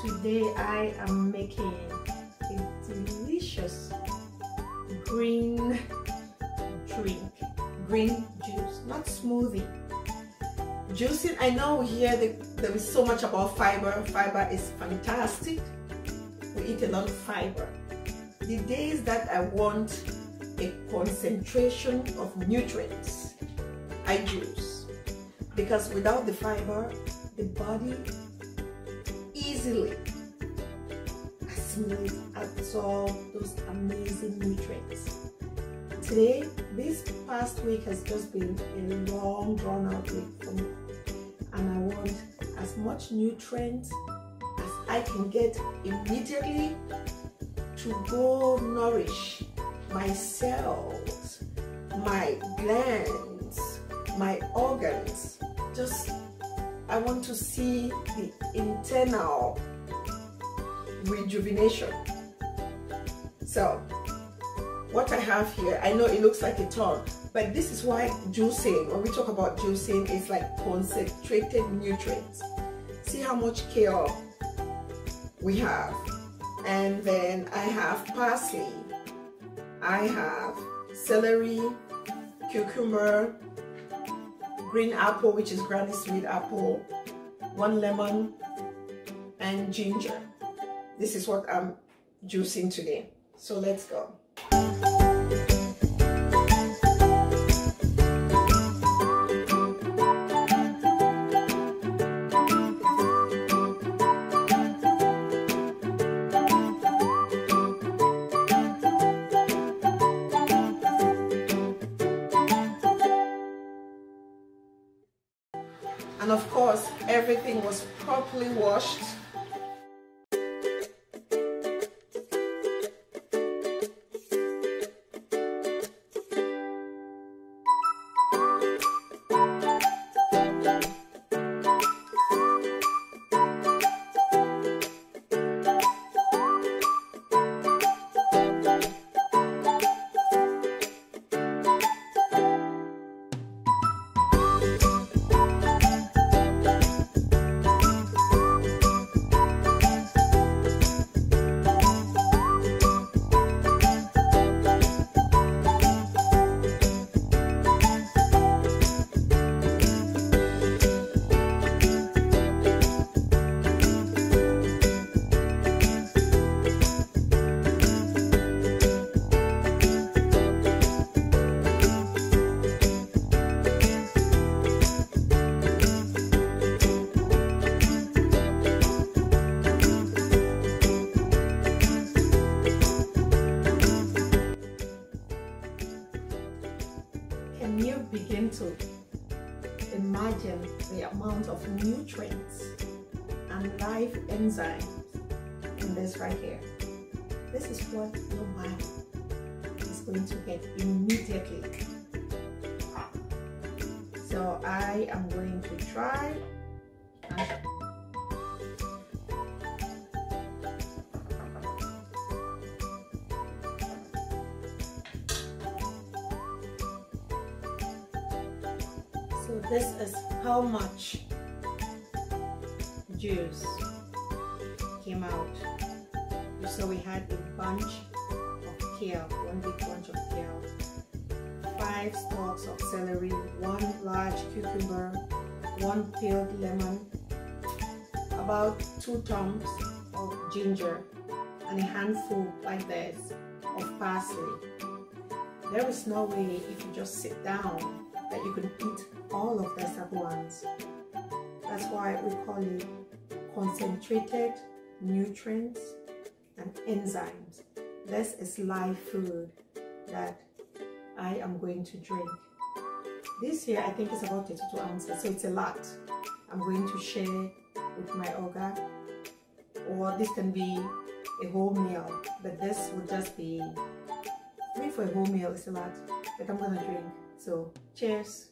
today I am making a delicious green drink, green juice, not smoothie. Juicing, I know here there is so much about fiber. Fiber is fantastic. We eat a lot of fiber. The days that I want a concentration of nutrients, I juice. Because without the fiber, the body easily assimilate, absorb those amazing nutrients. Today, this past week has just been a long drawn out week for me, and I want as much nutrients as I can get immediately to go nourish my cells, my glands, my organs. Just, I want to see the internal rejuvenation. So what I have here, I know it looks like a ton, but this is why juicing, when we talk about juicing, it's like concentrated nutrients. See how much kale we have. And then I have parsley, I have celery, cucumber, green apple, which is granny sweet apple, 1 lemon, and ginger. This is what I'm juicing today. So let's go. And of course, everything was properly washed. Can you begin to imagine the amount of nutrients and life enzymes in this right here? This is what your body is going to get immediately. So I am going to try and so this is how much juice came out. So we had a bunch of kale, one big bunch of kale, 5 stalks of celery, 1 large cucumber, 1 peeled lemon, about 2 thumbs of ginger, and a handful like this of parsley. There is no way if you just sit down that you can eat all of this at once. That's why we call it concentrated nutrients and enzymes. This is live food that I am going to drink. This here I think is about 32 ounces, so it's a lot. I'm going to share with my Oga, or this can be a whole meal, but this would just be, I mean, for a whole meal it's a lot, but I'm gonna drink. So cheers.